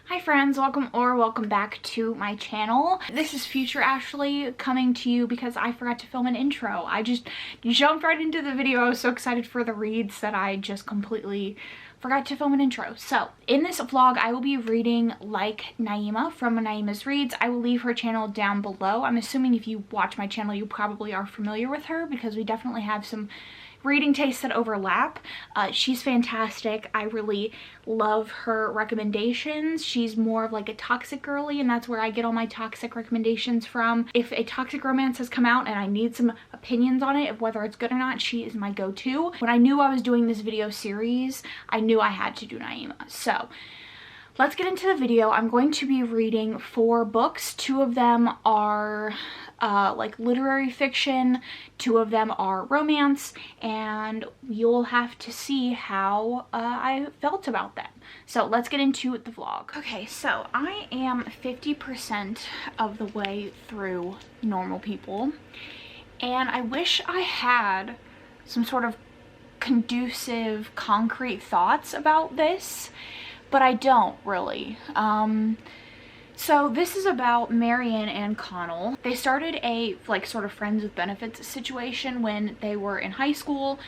Hi friends, welcome back to my channel. This is future Ashley coming to you because I forgot to film an intro. I just jumped right into the video. I was so excited for the reads that I just completely forgot to film an intro. So in this vlog, I will be reading Like Naima from Naima's Reads. I will leave her channel down below. I'm assuming if you watch my channel, you probably are familiar with her because we definitely have some reading tastes that overlap. She's fantastic. I really love her recommendations. She's more of like a toxic girly, and that's where I get all my toxic recommendations from. If a toxic romance has come out and I need some opinions on it, of whether it's good or not, she is my go-to. When I knew I was doing this video series, I knew I had to do Naima. So let's get into the video. I'm going to be reading 4 books. 2 of them are like literary fiction, 2 of them are romance, and you'll have to see how I felt about them. So let's get into the vlog. Okay, so I am 50% of the way through Normal People, and I wish I had some sort of conducive, concrete thoughts about this, but I don't really. So this is about Marianne and Connell. They started a like sort of friends with benefits situation when they were in high school,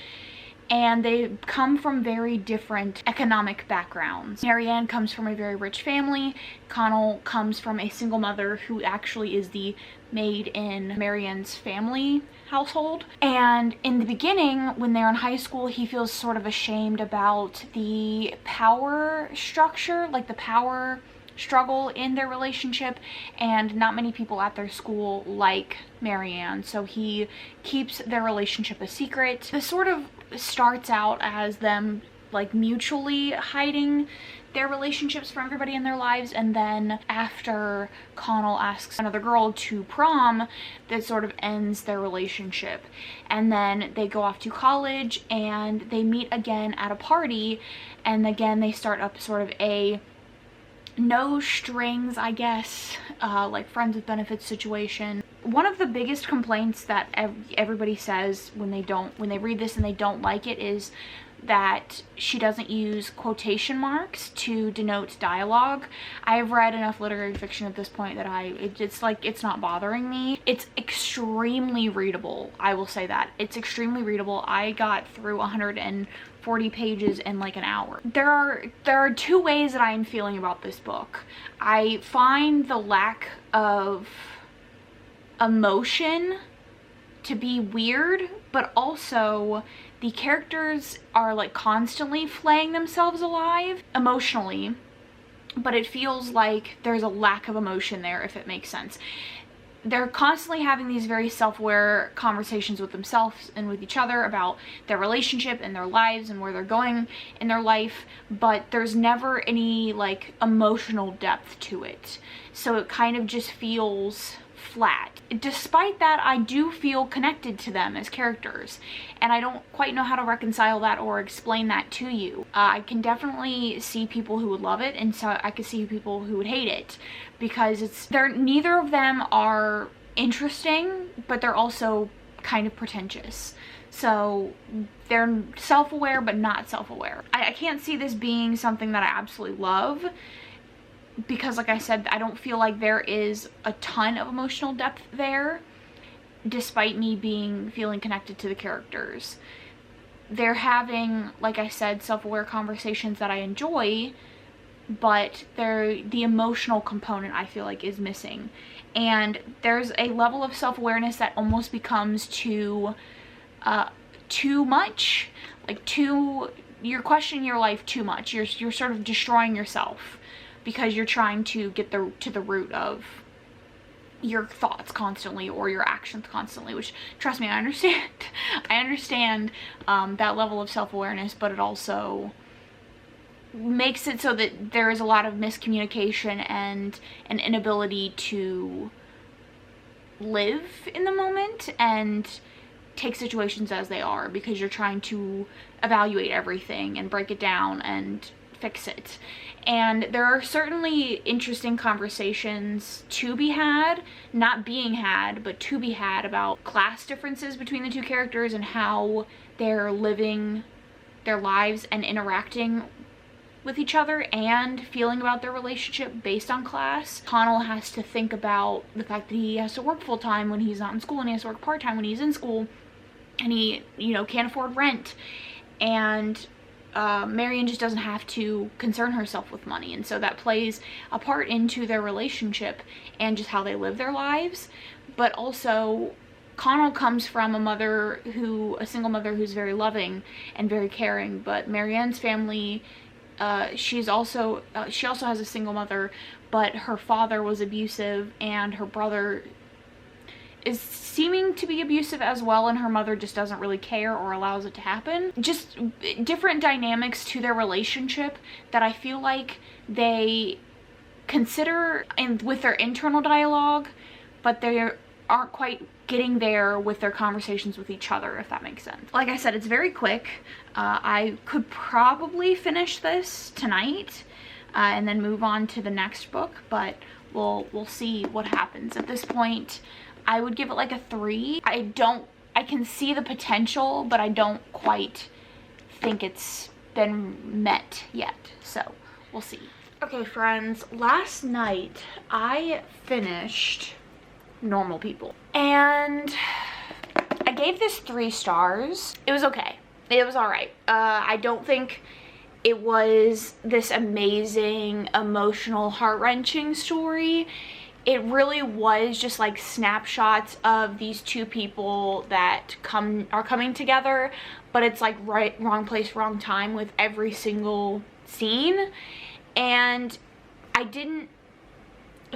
and they come from very different economic backgrounds. Marianne comes from a very rich family. Connell comes from a single mother who actually is the maid in Marianne's family household. And in the beginning, when they're in high school, he feels sort of ashamed about the power structure, like the power struggle in their relationship, and not many people at their school like Marianne, so he keeps their relationship a secret. This sort of starts out as them like mutually hiding their relationships from everybody in their lives, and then after Connell asks another girl to prom, that sort of ends their relationship. And then they go off to college and they meet again at a party, and again they start up sort of a no strings, I guess, like friends with benefits situation. One of the biggest complaints that everybody says when they read this and they don't like it is that she doesn't use quotation marks to denote dialogue. I've read enough literary fiction at this point that it's not bothering me. It's extremely readable, I will say that. It's extremely readable. I got through 140 pages in like an hour. There are 2 ways that I am feeling about this book. I find the lack of emotion to be weird, but also the characters are like constantly flaying themselves alive emotionally, but it feels like there's a lack of emotion there, if it makes sense. They're constantly having these very self-aware conversations with themselves and with each other about their relationship and their lives and where they're going in their life, but there's never any like emotional depth to it. So it kind of just feels flat. Despite that, I do feel connected to them as characters, and I don't quite know how to reconcile that or explain that to you. I can definitely see people who would love it, and so I could see people who would hate it, because neither of them are interesting, but they're also kind of pretentious. So they're self-aware but not self-aware. I can't see this being something that I absolutely love, because like I said, I don't feel like there is a ton of emotional depth there, despite me feeling connected to the characters. They're having, like I said, self-aware conversations that I enjoy, but the emotional component I feel like is missing. And there's a level of self-awareness that almost becomes too much. Like you're questioning your life too much. You're sort of destroying yourself, because you're trying to get to the root of your thoughts constantly or your actions constantly, which, trust me, I understand. I understand that level of self-awareness, but it also makes it so that there is a lot of miscommunication and an inability to live in the moment and take situations as they are, because you're trying to evaluate everything and break it down and fix it. And there are certainly interesting conversations to be had, not being had, but to be had, about class differences between the 2 characters and how they're living their lives and interacting with each other and feeling about their relationship based on class. Connell has to think about the fact that he has to work full-time when he's not in school, and he has to work part-time when he's in school, and he, you know, can't afford rent. And Marianne just doesn't have to concern herself with money, and so that plays a part into their relationship and just how they live their lives. But also, Connell comes from a single mother who's very loving and very caring, but Marianne's family, she also has a single mother, but her father was abusive and her brother is seeming to be abusive as well, and her mother just doesn't really care or allows it to happen. Just different dynamics to their relationship that I feel like they consider with their internal dialogue, but they aren't quite getting there with their conversations with each other, if that makes sense. Like I said, it's very quick. I could probably finish this tonight and then move on to the next book, but we'll see what happens. At this point, I would give it like a 3. I can see the potential, but I don't quite think it's been met yet, so we'll see. Okay, friends, last night I finished Normal People, and I gave this 3 stars. It was okay. It was all right. I don't think it was this amazing, emotional, heart-wrenching story. It really was just like snapshots of these two people that are coming together, but it's like wrong place, wrong time with every single scene, and I didn't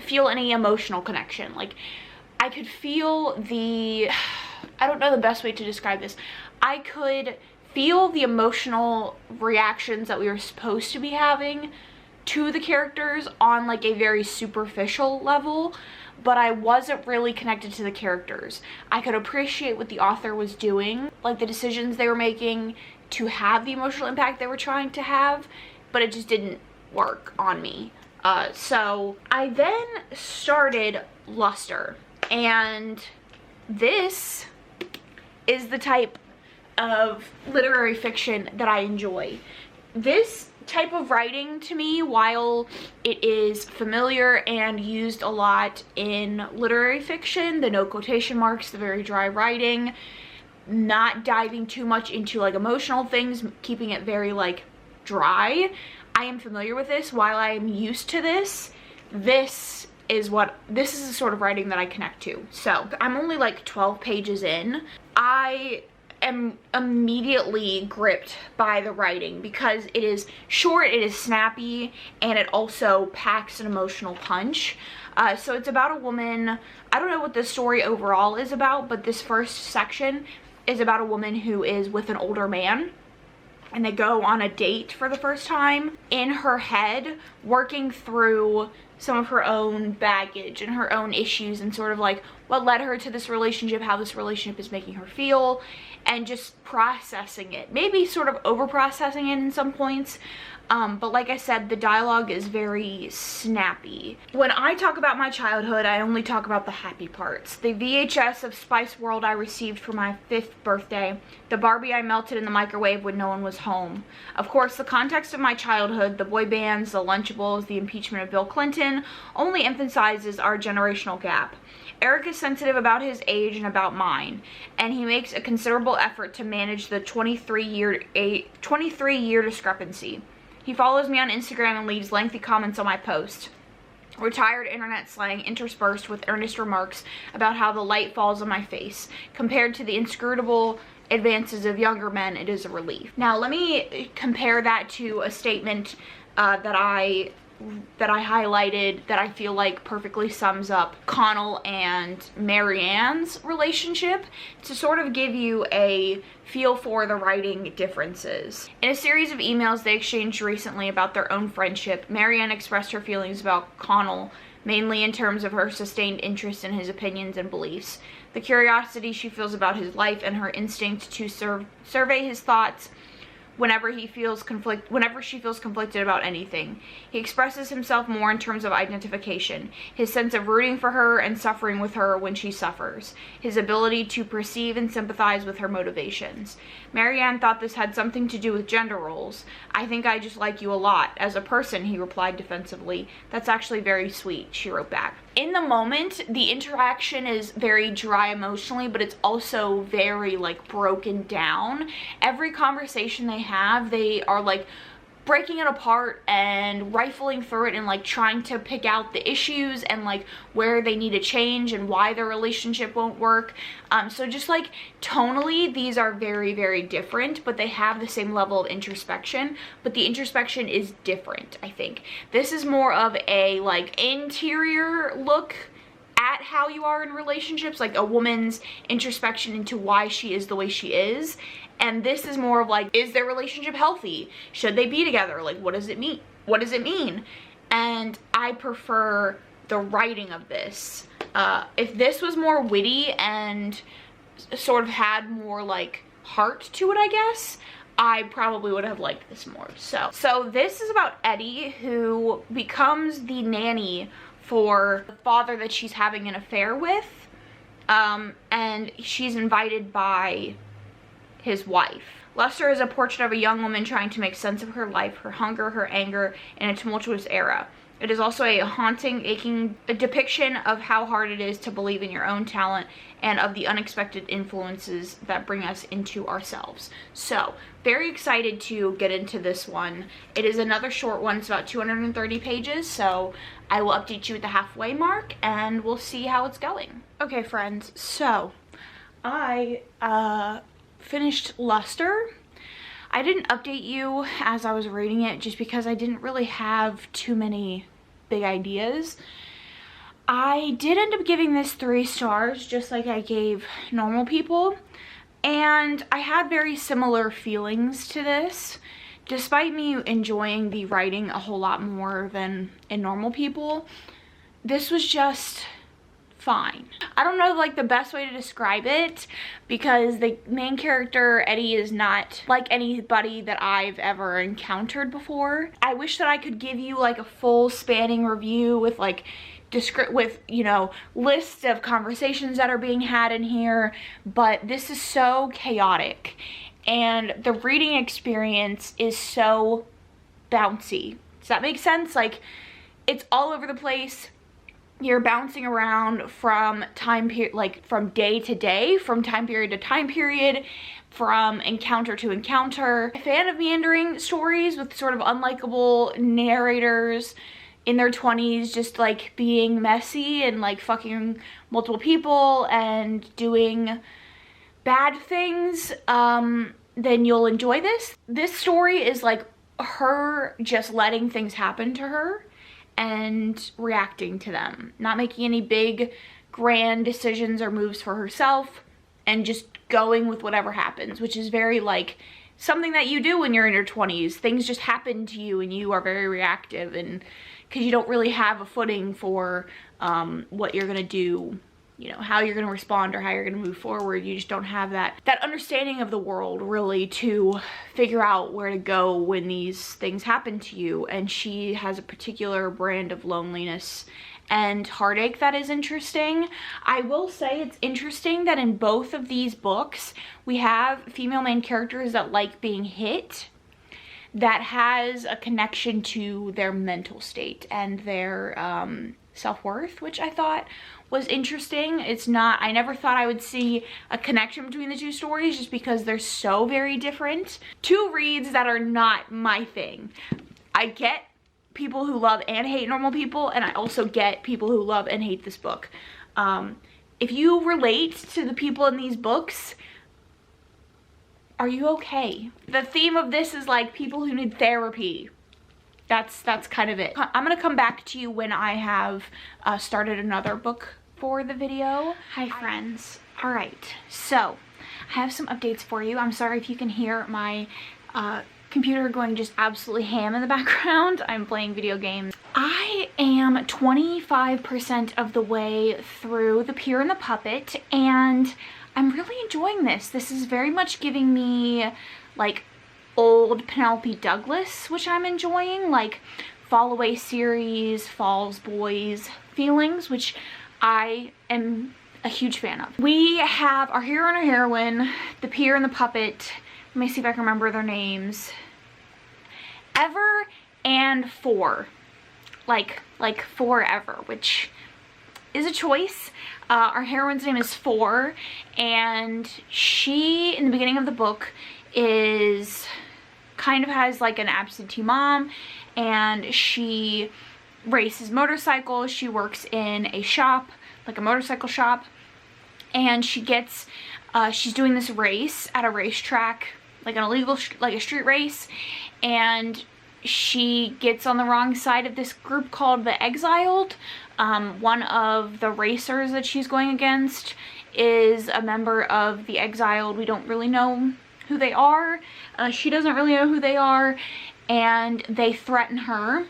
feel any emotional connection. Like, I could feel I don't know the best way to describe this. I could feel the emotional reactions that we were supposed to be having to the characters on like a very superficial level, but I wasn't really connected to the characters. I could appreciate what the author was doing, like the decisions they were making to have the emotional impact they were trying to have, but it just didn't work on me. So I then started Luster, and this is the type of literary fiction that I enjoy. This type of writing, to me, while it is familiar and used a lot in literary fiction, the no quotation marks, the very dry writing, not diving too much into like emotional things, keeping it very like dry, I am familiar with this. While I am used to this, this is the sort of writing that I connect to. So I'm only like 12 pages in. I am immediately gripped by the writing because it is short, it is snappy, and it also packs an emotional punch. So it's about a woman. I don't know what the story overall is about, but this first section is about a woman who is with an older man, and they go on a date for the first time. In her head, working through some of her own baggage and her own issues and sort of like what led her to this relationship, how this relationship is making her feel, and just processing it. Maybe sort of over processing it in some points. But like I said, the dialogue is very snappy. When I talk about my childhood, I only talk about the happy parts. The VHS of Spice World I received for my 5th birthday. The Barbie I melted in the microwave when no one was home. Of course, the context of my childhood, the boy bands, the Lunchables, the impeachment of Bill Clinton, only emphasizes our generational gap. Eric is sensitive about his age and about mine, and he makes a considerable effort to manage the 23-year discrepancy. He follows me on Instagram and leaves lengthy comments on my post. Retired internet slang interspersed with earnest remarks about how the light falls on my face. Compared to the inscrutable advances of younger men, it is a relief. Now, let me compare that to a statement that I highlighted that I feel like perfectly sums up Connell and Marianne's relationship, to sort of give you a feel for the writing differences. In a series of emails they exchanged recently about their own friendship, Marianne expressed her feelings about Connell, mainly in terms of her sustained interest in his opinions and beliefs, the curiosity she feels about his life, and her instinct to survey his thoughts whenever she feels conflicted about anything. He expresses himself more in terms of identification, his sense of rooting for her and suffering with her when she suffers, his ability to perceive and sympathize with her motivations. Marianne thought this had something to do with gender roles. I think I just like you a lot. As a person, he replied defensively. That's actually very sweet, she wrote back. In the moment, the interaction is very dry emotionally, but it's also very like broken down. Every conversation they have, they are like breaking it apart and rifling through it and like trying to pick out the issues and like where they need to change and why their relationship won't work. So just like tonally, these are very, very different, but they have the same level of introspection, but the introspection is different, I think. This is more of a like interior look at how you are in relationships, like a woman's introspection into why she is the way she is. And this is more of like, is their relationship healthy? Should they be together? Like, what does it mean? What does it mean? And I prefer the writing of this. If this was more witty and sort of had more like heart to it, I guess, I probably would have liked this more. So this is about Eddie, who becomes the nanny for the father that she's having an affair with. And she's invited by his wife. Lester is a portrait of a young woman trying to make sense of her life, her hunger, her anger, in a tumultuous era. It is also a haunting, aching depiction of how hard it is to believe in your own talent and of the unexpected influences that bring us into ourselves. So, very excited to get into this one. It is another short one. It's about 230 pages, so I will update you at the halfway mark and we'll see how it's going. Okay, friends, so I finished Luster. I didn't update you as I was reading it just because I didn't really have too many big ideas. I did end up giving this 3 stars, just like I gave Normal People, and I had very similar feelings to this. Despite me enjoying the writing a whole lot more than in Normal People, this was just fine. I don't know like the best way to describe it because the main character Eddie is not like anybody that I've ever encountered before. I wish that I could give you like a full spanning review with like you know, lists of conversations that are being had in here, but this is so chaotic and the reading experience is so bouncy. Does that make sense? Like, it's all over the place. You're bouncing around from time period, like from day to day, from time period to time period, from encounter to encounter. I'm a fan of meandering stories with sort of unlikable narrators in their 20s just like being messy and like fucking multiple people and doing bad things. Then you'll enjoy this. This story is like her just letting things happen to her and reacting to them, not making any big grand decisions or moves for herself, and just going with whatever happens, which is very like something that you do when you're in your 20s. Things just happen to you and you are very reactive, and because you don't really have a footing for what you're gonna do, you know, how you're gonna respond or how you're gonna move forward. You just don't have that understanding of the world really to figure out where to go when these things happen to you. And she has a particular brand of loneliness and heartache that is interesting. I will say it's interesting that in both of these books we have female main characters that like being hit, that has a connection to their mental state and their self-worth, which I thought was interesting. It's not, I never thought I would see a connection between the two stories just because they're so very different. Two reads that are not my thing. I get people who love and hate Normal People, and I also get people who love and hate this book. If you relate to the people in these books, are you okay? The theme of this is like people who need therapy. That's kind of it. I'm gonna come back to you when I have started another book for the video. Hi friends. All right, so I have some updates for you. I'm sorry if you can hear my computer going just absolutely ham in the background. I'm playing video games. I am 25% of the way through The Peer and the Puppet, and I'm really enjoying this. This is very much giving me like old Penelope Douglas, which I'm enjoying, like Fall Away series, Falls Boys feelings, which I am a huge fan of. We have our hero and our heroine, the peer and the puppet. Let me see if I can remember their names. Ever and For. Like forever, which is a choice. Our heroine's name is For, and she, in the beginning of the book, is kind of has like an absentee mom, and she races motorcycles. She works in a shop, like a motorcycle shop, and she gets, she's doing this race at a racetrack, like an illegal, like a street race, and she gets on the wrong side of this group called the Exiled. One of the racers that she's going against is a member of the Exiled. We don't really know who they are. She doesn't really know who they are, and they threaten her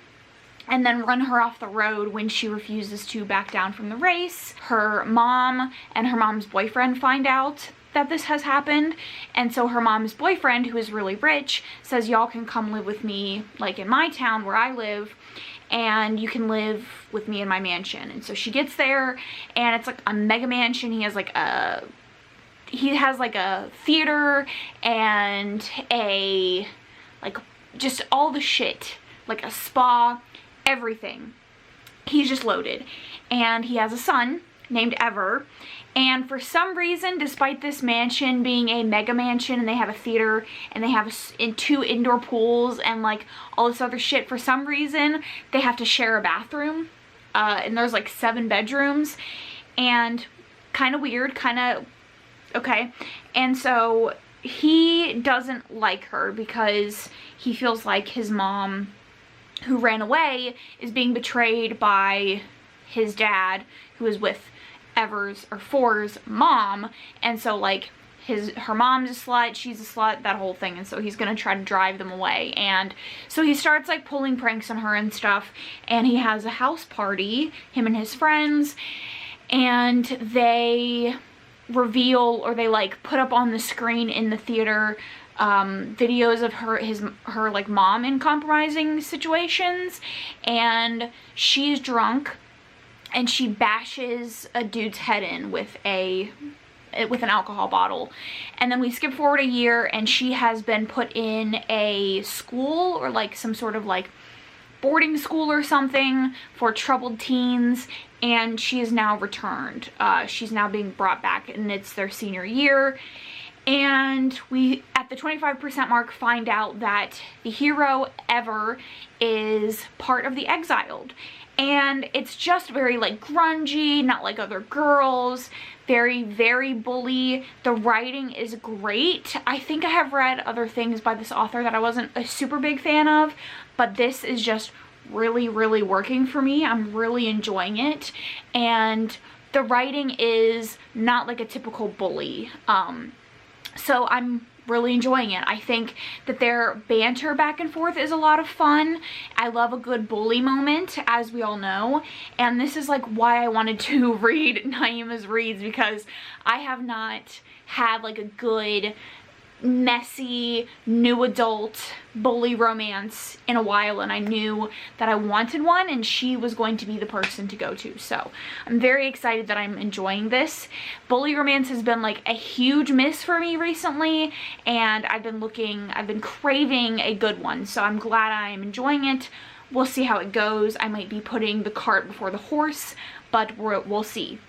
and then run her off the road when she refuses to back down from the race. Her mom and her mom's boyfriend find out that this has happened, and so her mom's boyfriend, who is really rich, says, y'all can come live with me, like in my town where I live, and you can live with me in my mansion. And so she gets there, and it's like a mega mansion. He has like a theater and a, like, just all the shit, like a spa, everything. He's just loaded, and he has a son named Ever. And for some reason, despite this mansion being a mega mansion, and they have a theater, and they have two indoor pools, and like all this other shit, for some reason they have to share a bathroom, and there's like 7 bedrooms, and kind of weird, kind of okay. And so he doesn't like her because he feels like his mom, who ran away, is being betrayed by his dad, who is with Ever's or For's mom. And so like her mom's a slut, she's a slut, that whole thing. And so he's gonna try to drive them away. And so he starts like pulling pranks on her and stuff, and he has a house party, him and his friends, and they reveal, or they like put up on the screen in the theater, videos of her like mom in compromising situations, and she's drunk and she bashes a dude's head in with an alcohol bottle. And then we skip forward a year, and she has been put in a school, or like some sort of like boarding school or something for troubled teens, and she is now returned. She's now being brought back, and it's their senior year. And we, at the 25% mark, find out that the hero, Ever, is part of the Exiled. And it's just very like grungy, not like other girls, very, very bully. The writing is great. I think I have read other things by this author that I wasn't a super big fan of, but this is just really, really working for me. I'm really enjoying it. And the writing is not like a typical bully. So I'm really enjoying it. I think that their banter back and forth is a lot of fun. I love a good bully moment, as we all know, and this is like why I wanted to read Naima's reads, because I have not had like a good messy new adult bully romance in a while, and I knew that I wanted one, and she was going to be the person to go to. So I'm very excited that I'm enjoying this. Bully romance has been like a huge miss for me recently, and I've been craving a good one, so I'm glad I'm enjoying it. We'll see how it goes. I might be putting the cart before the horse, but we'll see.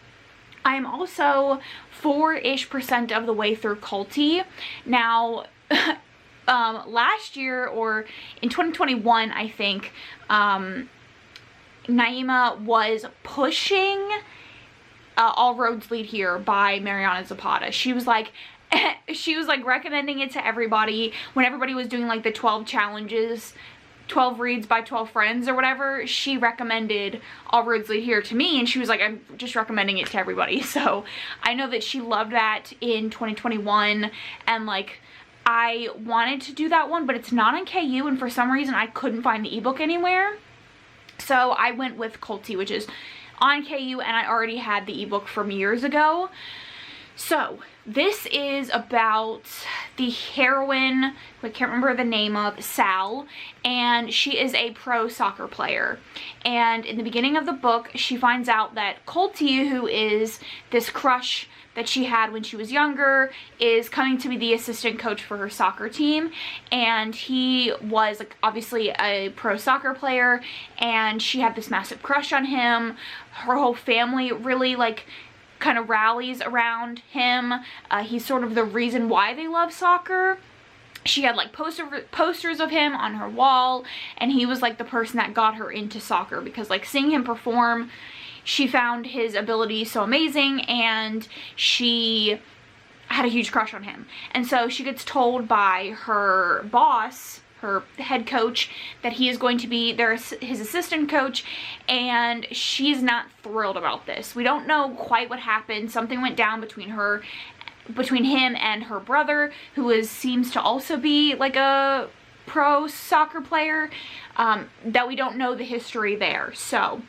I am also 4-ish% of the way through Culty. Now, last year, or in 2021, I think, Naima was pushing All Roads Lead Here by Mariana Zapata. She was like recommending it to everybody when everybody was doing like the 12 challenges, 12 reads by 12 friends or whatever. She recommended All Roads Lead Here to me, and she was like, I'm just recommending it to everybody. So I know that she loved that in 2021, and like I wanted to do that one, but it's not on KU, and for some reason I couldn't find the ebook anywhere. So I went with Culty, which is on KU, and I already had the ebook from years ago. So this is about the heroine, I can't remember the name of, Sal, and she is a pro soccer player. And in the beginning of the book, she finds out that Colty, who is this crush that she had when she was younger, is coming to be the assistant coach for her soccer team. And he was like obviously a pro soccer player, and she had this massive crush on him. Her whole family really like kind of rallies around him. He's sort of the reason why they love soccer. She had like posters of him on her wall, and he was like the person that got her into soccer, because like seeing him perform, she found his ability so amazing, and she had a huge crush on him. And so she gets told by her boss, her head coach, that he is going to be his assistant coach, and she's not thrilled about this. We don't know quite what happened. Something went down between him and her brother, who seems to also be like a pro soccer player, that we don't know the history there. So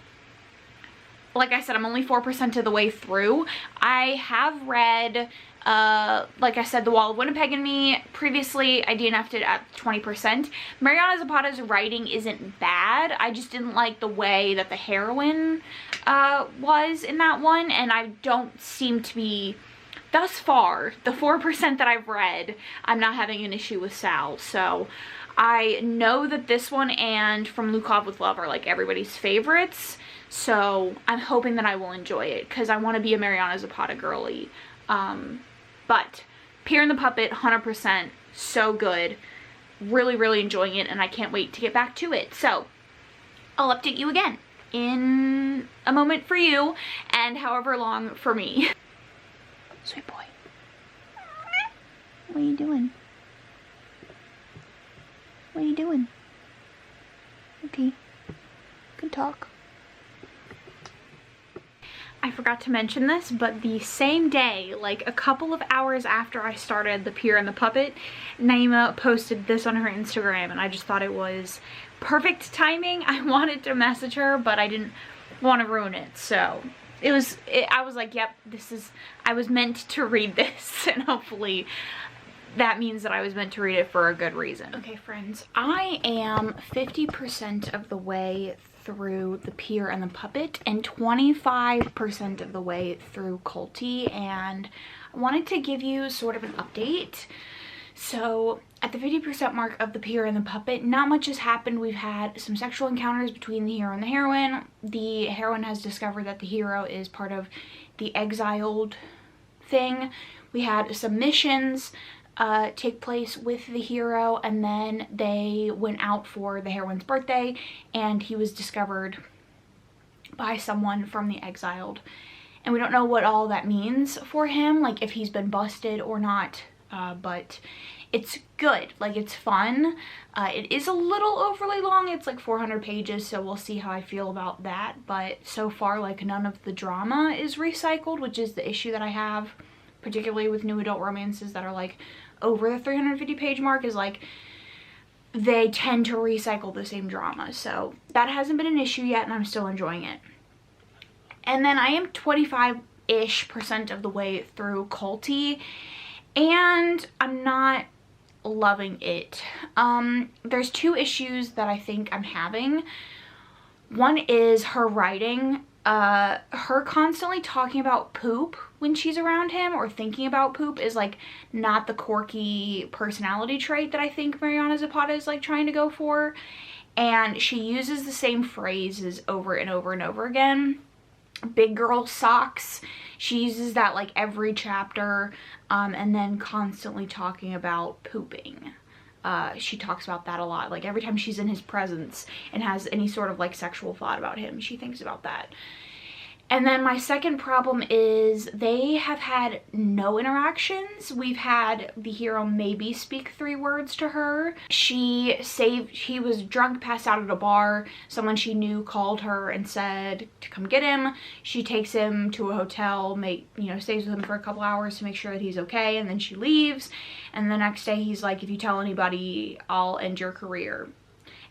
like I said, I'm only 4% of the way through. I have read like I said, The Wall of Winnipeg and Me previously. I DNF'd it at 20%. Mariana Zapata's writing isn't bad. I just didn't like the way that the heroine was in that one, and I don't seem to be, thus far, the 4% that I've read, I'm not having an issue with Sal. So I know that this one and From Lukov with Love are like everybody's favorites. So I'm hoping that I will enjoy it, because I want to be a Mariana Zapata girly. But Pierre and the Puppet, 100%, so good. Really, really enjoying it, and I can't wait to get back to it. So I'll update you again in a moment for you, and however long for me. Sweet boy. What are you doing? What are you doing? Okay. Good talk. I forgot to mention this, but the same day, like a couple of hours after I started The Pierre and the Puppet, Naima posted this on her Instagram, and I just thought it was perfect timing. I wanted to message her, but I didn't want to ruin it, so I was like, yep, I was meant to read this, and hopefully that means that I was meant to read it for a good reason. Okay, friends, I am 50% of the way through The Pierre and the Puppet and 25% of the way through Colty, and I wanted to give you sort of an update. So at the 50% mark of The Pierre and the Puppet, not much has happened. We've had some sexual encounters between the hero and the heroine. The heroine has discovered that the hero is part of the exiled thing. We had some missions take place with the hero, and then they went out for the heroine's birthday, and he was discovered by someone from the exiled. And we don't know what all that means for him, like if he's been busted or not, but it's good, like it's fun. It is a little overly long, it's like 400 pages, so we'll see how I feel about that. But so far, like, none of the drama is recycled, which is the issue that I have, particularly with new adult romances that are like over the 350 page mark, is like they tend to recycle the same drama. So that hasn't been an issue yet, and I'm still enjoying it. And then I am 25-ish% of the way through Colty, and I'm not loving it. There's two issues that I think I'm having. One is her writing. Her constantly talking about poop when she's around him, or thinking about poop, is like not the quirky personality trait that I think Mariana Zapata is like trying to go for. And she uses the same phrases over and over and over again. Big girl socks, she uses that like every chapter, and then constantly talking about pooping. She talks about that a lot. Like every time she's in his presence and has any sort of like sexual thought about him, she thinks about that. And then my second problem is they have had no interactions. We've had the hero maybe speak 3 words to her. He was drunk, passed out at a bar. Someone she knew called her and said to come get him. She takes him to a hotel, stays with him for a couple hours to make sure that he's okay, and then she leaves. And the next day he's like, if you tell anybody, I'll end your career.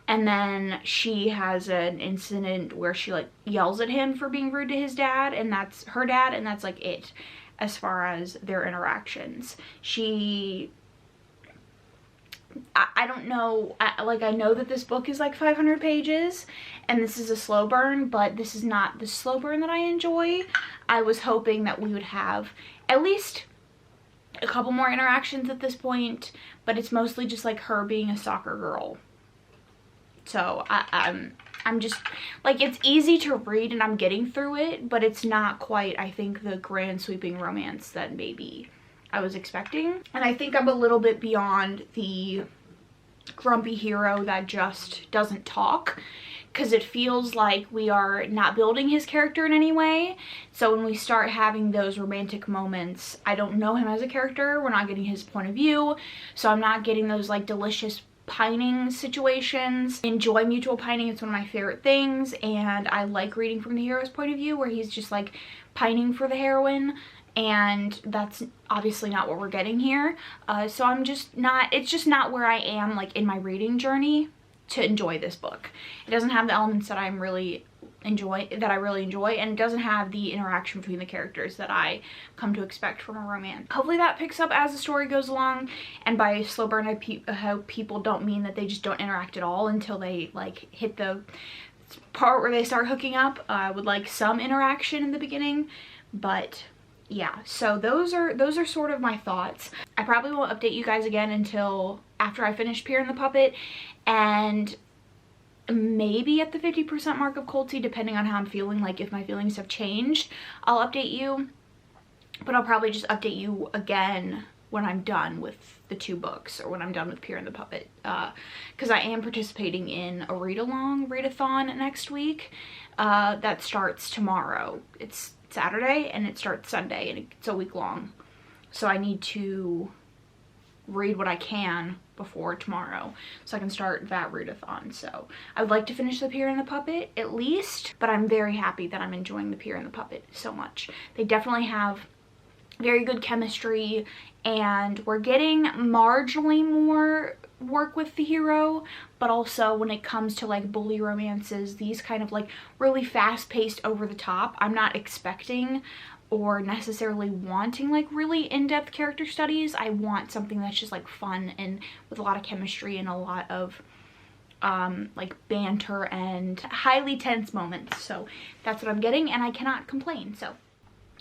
And then she has an incident where she like yells at him for being rude to his dad, and that's her dad, and that's like it. as far as their interactions. I don't know, I know that this book is like 500 pages and this is a slow burn, but this is not the slow burn that I enjoy. I was hoping that we would have at least a couple more interactions at this point, but it's mostly just like her being a soccer girl. So I'm just like, it's easy to read and I'm getting through it, but it's not quite, I think, the grand sweeping romance that maybe I was expecting. And I think I'm a little bit beyond the grumpy hero that just doesn't talk, because it feels like we are not building his character in any way. So when we start having those romantic moments, I don't know him as a character, we're not getting his point of view, so I'm not getting those like delicious pining situations. Enjoy mutual pining, it's one of my favorite things, and I like reading from the hero's point of view where he's just like pining for the heroine, and that's obviously not what we're getting here. So I'm just not, it's just not where I am like in my reading journey to enjoy this book. It doesn't have the elements that I really enjoy, and it doesn't have the interaction between the characters that I come to expect from a romance. Hopefully that picks up as the story goes along, and by slow burn I hope people don't mean that they just don't interact at all until they like hit the part where they start hooking up. I would like some interaction in the beginning, but yeah, so those are sort of my thoughts. I probably won't update you guys again until after I finish Pierre and the Puppet, and maybe at the 50% mark of Colty, depending on how I'm feeling. Like if my feelings have changed, I'll update you, but I'll probably just update you again when I'm done with the 2 books, or when I'm done with Pierre and the Puppet, because I am participating in a readathon next week that starts tomorrow. It's Saturday and it starts Sunday, and it's a week long, so I need to read what I can before tomorrow so I can start that readathon. So I would like to finish the Pierre and the Puppet at least, but I'm very happy that I'm enjoying the Pierre and the Puppet so much. They definitely have very good chemistry, and we're getting marginally more work with the hero, but also when it comes to like bully romances, these kind of like really fast-paced, over the top, I'm not expecting or necessarily wanting like really in-depth character studies. I want something that's just like fun and with a lot of chemistry and a lot of like banter and highly tense moments. So that's what I'm getting, and I cannot complain. So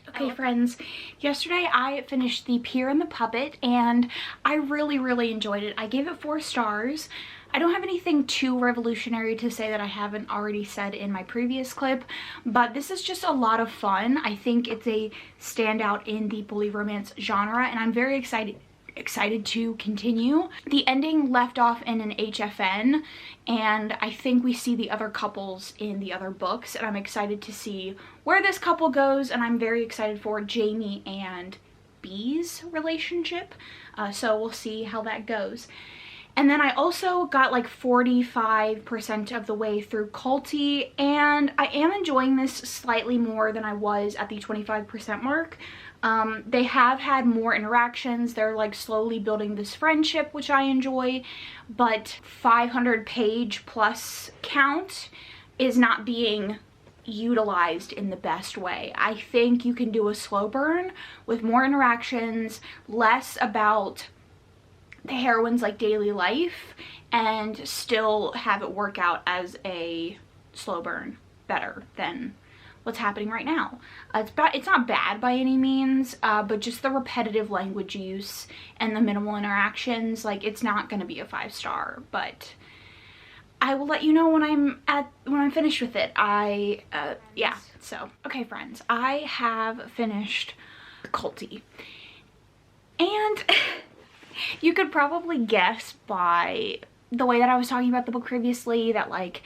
okay friends, yesterday I finished the Pierre and the Puppet and I really enjoyed it. I gave it 4 stars. I don't have anything too revolutionary to say that I haven't already said in my previous clip, but this is just a lot of fun. I think it's a standout in the bully romance genre, and I'm very excited to continue. The ending left off in an HFN, and I think we see the other couples in the other books, and I'm excited to see where this couple goes, and I'm very excited for Jamie and B's relationship, so we'll see how that goes. And then I also got like 45% of the way through Colty, and I am enjoying this slightly more than I was at the 25% mark. They have had more interactions. They're like slowly building this friendship, which I enjoy, but 500 page plus count is not being utilized in the best way. I think you can do a slow burn with more interactions, less about the heroine's like daily life, and still have it work out as a slow burn better than what's happening right now. It's not bad by any means, but just the repetitive language use and the minimal interactions, like it's not gonna be a 5-star, but I will let you know when I'm finished with it. Yeah, so okay friends, I have finished Colty, and you could probably guess by the way that I was talking about the book previously that like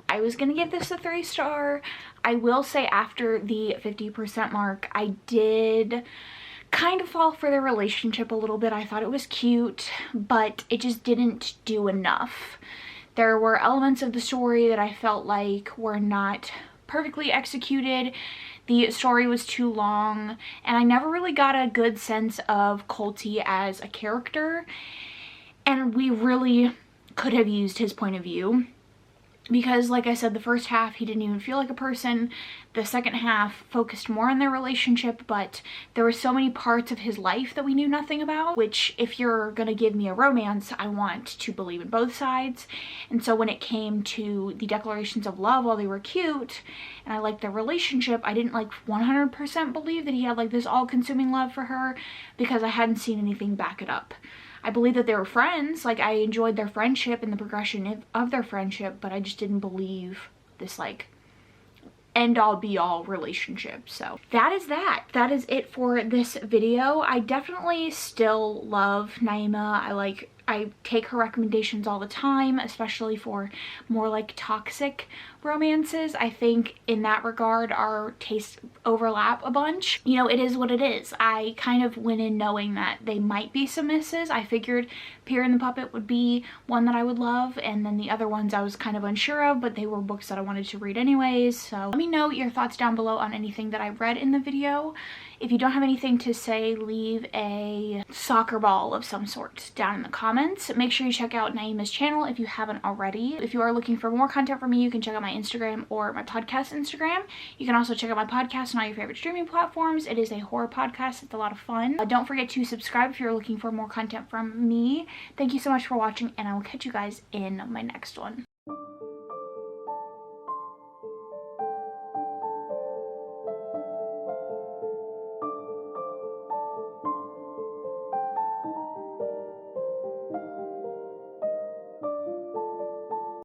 I was gonna give this a 3-star. I will say after the 50% mark, I did kind of fall for their relationship a little bit. I thought it was cute, but it just didn't do enough. There were elements of the story that I felt like were not perfectly executed. The story was too long, and I never really got a good sense of Colty as a character, and we really could have used his point of view. because like I said, the first half he didn't even feel like a person. The second half focused more on their relationship, but there were so many parts of his life that we knew nothing about, which if you're gonna give me a romance, I want to believe in both sides. And so when it came to the declarations of love, while they were cute and I liked their relationship, I didn't like 100% believe that he had like this all-consuming love for her, because I hadn't seen anything back it up. I believe that they were friends, like I enjoyed their friendship and the progression of their friendship, but I just didn't believe this like end-all be-all relationship. So that is that. That is it for this video. I definitely still love Naima. I take her recommendations all the time, especially for more like toxic romances. I think in that regard our tastes overlap a bunch. You know, it is what it is. I kind of went in knowing that they might be some misses. I figured Pierre and the Puppet would be one that I would love, and then the other ones I was kind of unsure of, but they were books that I wanted to read anyways. So let me know your thoughts down below on anything that I read in the video. If you don't have anything to say, leave a soccer ball of some sort down in the comments. Make sure you check out Naima's channel if you haven't already. If you are looking for more content from me, you can check out my Instagram or my podcast Instagram. You can also check out my podcast on all your favorite streaming platforms. It is a horror podcast. It's a lot of fun. Don't forget to subscribe if you're looking for more content from me. Thank you so much for watching, and I will catch you guys in my next one.